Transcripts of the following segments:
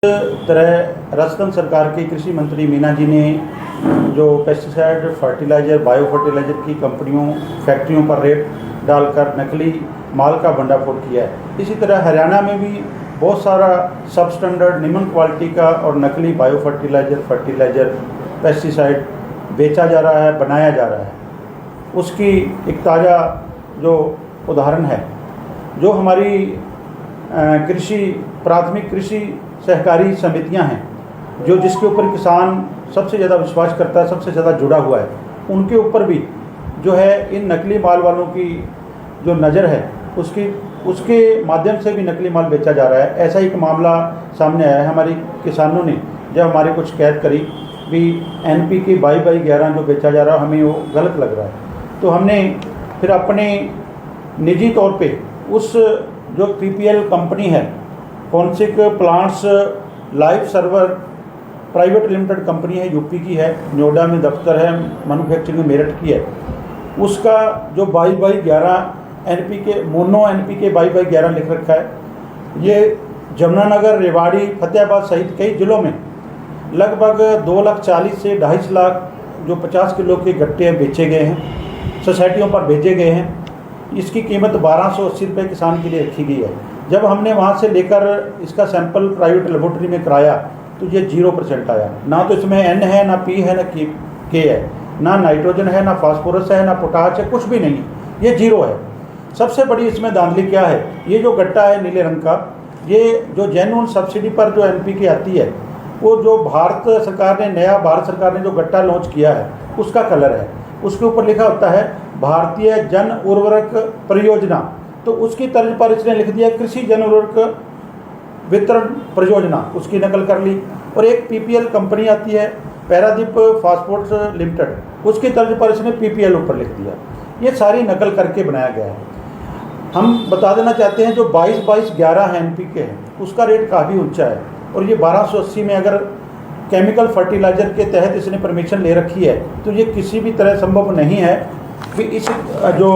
तरह राजस्थान सरकार के कृषि मंत्री मीना जी ने जो पेस्टिसाइड, फर्टिलाइज़र, बायो फर्टिलाइज़र की कंपनियों, फैक्ट्रियों पर रेट डालकर नकली माल का भंडाफोड़ किया है। इसी तरह हरियाणा में भी बहुत सारा सब स्टैंडर्ड, निम्न क्वालिटी का और नकली बायो फर्टिलाइज़र, पेस्टिसाइड बेचा जा रहा है, बनाया जा रहा है। उसकी एक ताज़ा जो उदाहरण है, जो हमारी प्राथमिक कृषि सहकारी समितियां हैं, जो जिसके ऊपर किसान सबसे ज़्यादा विश्वास करता है, सबसे ज़्यादा जुड़ा हुआ है, उनके ऊपर भी जो है इन नकली माल वालों की जो नज़र है उसके माध्यम से भी नकली माल बेचा जा रहा है। ऐसा ही एक मामला सामने आया है। हमारी किसानों ने जब हमारे को शिकायत करी भी NPK 22/11 जो बेचा जा रहा है, हमें वो गलत लग रहा है, तो हमने फिर अपने निजी तौर पे उस जो PPL कंपनी है, कॉन्सिक plants life server private limited company है, यूपी की है, नोएडा में दफ्तर है, मैन्युफैक्चरिंग मेरठ की है, उसका जो 22/11 NPK मोनो NPK 22/11 लिख रखा है। ये जमुनानगर, रेवाड़ी, फतेहाबाद सहित कई जिलों में लगभग 2,40,000 से 2.5 लाख जो 50 किलो के गट्टे बेचे गए हैं, सोसाइटियों पर भेजे गए हैं। इसकी कीमत 1280 रुपये किसान के लिए रखी गई है। जब हमने वहाँ से लेकर इसका सैंपल प्राइवेट लेबोरेटरी में कराया तो ये 0% आया। ना तो इसमें N है, ना P है, ना K है, ना नाइट्रोजन है, ना फास्फोरस है, ना पोटाश है, कुछ भी नहीं, ये 0 है। सबसे बड़ी इसमें धांधली क्या है, ये जो गट्टा है नीले रंग का, ये जो जेन्युइन सब्सिडी पर जो NPK आती है, वो जो भारत सरकार ने जो गट्टा लॉन्च किया है उसका कलर है। उसके ऊपर लिखा होता है भारतीय जन उर्वरक परियोजना, तो उसकी तर्ज पर इसने लिख दिया कृषि जन उर्वरक वितरण परियोजना, उसकी नकल कर ली। और एक PPL कंपनी आती है, पैरादीप फास्फोर्ट्स लिमिटेड, उसकी तर्ज पर इसने PPL ऊपर लिख दिया। ये सारी नकल करके बनाया गया है। हम बता देना चाहते हैं जो 22/11 NPK है उसका रेट काफ़ी ऊंचा है, और ये 1280 में अगर केमिकल फर्टिलाइज़र के तहत इसने परमिशन ले रखी है, तो ये किसी भी तरह संभव नहीं है कि इस जो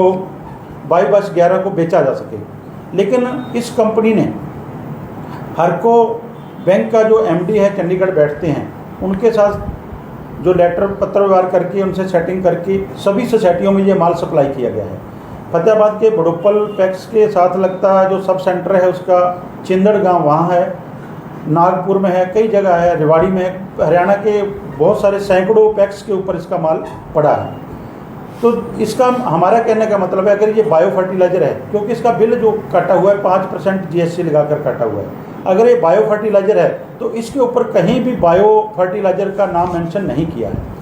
22/11 को बेचा जा सके। लेकिन इस कंपनी ने हरको बैंक का जो MD है, चंडीगढ़ बैठते हैं, उनके साथ जो पत्र व्यवहार करके उनसे सेटिंग करके सभी सोसाइटियों में ये माल सप्लाई किया गया है। फतेहाबाद के बड़ोपल पैक्स के साथ लगता है जो सब सेंटर है उसका चिंदड़ गांव वहाँ है, नागपुर में है, कई जगह है, रेवाड़ी में है, हरियाणा के बहुत सारे सैकड़ों पैक्स के ऊपर इसका माल पड़ा है। तो इसका हमारा कहने का मतलब है, अगर ये बायो फर्टिलाइज़र है, क्योंकि इसका बिल जो काटा हुआ है 5% GST लगाकर काटा हुआ है, अगर ये बायो फर्टिलाइज़र है तो इसके ऊपर कहीं भी बायो फर्टिलाइज़र का नाम मेंशन नहीं किया है।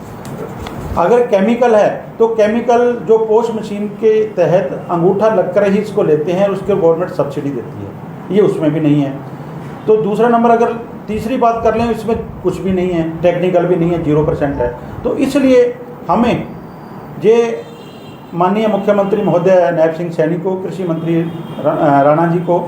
अगर केमिकल है तो केमिकल जो पोस्ट मशीन के तहत अंगूठा लगकर ही इसको लेते हैं, उसके गवर्नमेंट सब्सिडी देती है, ये उसमें भी नहीं है। तो दूसरा नंबर, अगर तीसरी बात कर लें, इसमें कुछ भी नहीं है, टेक्निकल भी नहीं है, 0% है। तो इसलिए हमें ये माननीय मुख्यमंत्री महोदय नायब सिंह सैनी को, कृषि मंत्री राणा जी को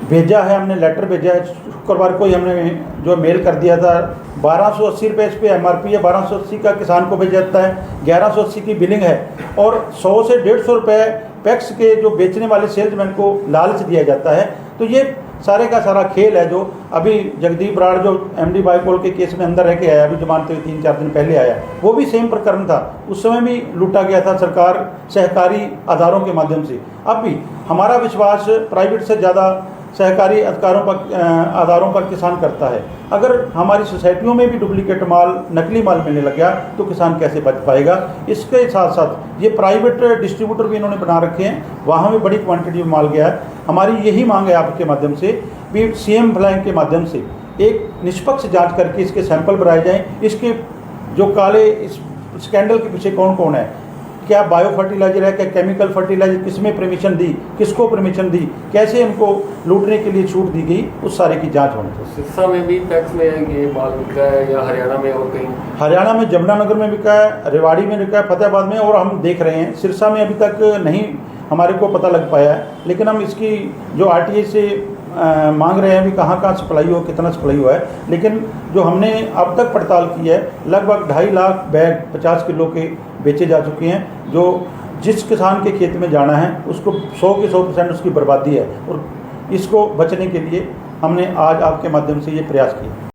भेजा है, हमने लेटर भेजा है। शुक्रवार को ही हमने जो मेल कर दिया था। 1280 रुपये इस पर MRP है, 1280 का किसान को भेजा जाता है, 1180 की बिलिंग है, और 100 से 150 रुपये पैक्स के जो बेचने वाले सेल्समैन को लालच दिया जाता है। तो ये सारे का सारा खेल है। जो अभी जगदीप बराड़ जो MD बाइपोल के केस में अंदर रह के आया, अभी जमानत 3-4 दिन पहले आया, वो भी सेम प्रकरण था। उस समय भी लूटा गया था सरकार सहकारी आधारों के माध्यम से। अब भी हमारा विश्वास प्राइवेट से ज़्यादा सहकारी आधारों पर किसान करता है। अगर हमारी सोसाइटियों में भी डुप्लीकेट माल, नकली माल मिलने लग गया तो किसान कैसे बच पाएगा। इसके साथ साथ ये प्राइवेट डिस्ट्रीब्यूटर भी इन्होंने बना रखे हैं, वहाँ भी बड़ी क्वांटिटी में माल गया है। हमारी यही मांग है आपके माध्यम से भी, CM फ्लैग के माध्यम से एक निष्पक्ष जाँच करके इसके सैंपल बनाए जाएँ। इसके जो काले इस स्कैंडल के पीछे कौन कौन है, क्या बायो फर्टिलाइज़र है, क्या केमिकल फर्टिलाइज़र, किसमें परमिशन दी, किसको परमिशन दी, कैसे इनको लूटने के लिए छूट दी गई, उस सारे की जांच होनी चाहिए। सिरसा में भी पैक्स में ये माल बिका है, या हरियाणा में और कहीं? हरियाणा में जमुनानगर में बिका है, रेवाड़ी में बिका है, फतेहाबाद में, और हम देख रहे हैं सिरसा में अभी तक नहीं हमारे को पता लग पाया है। लेकिन हम इसकी जो RTA से मांग रहे हैं भी कहाँ सप्लाई हो, कितना सप्लाई हुआ है। लेकिन जो हमने अब तक पड़ताल की है, लगभग 2.5 लाख बैग 50 किलो के बेचे जा चुके हैं। जो जिस किसान के खेत में जाना है उसको 100 के 100% उसकी बर्बादी है, और इसको बचने के लिए हमने आज आपके माध्यम से ये प्रयास किया।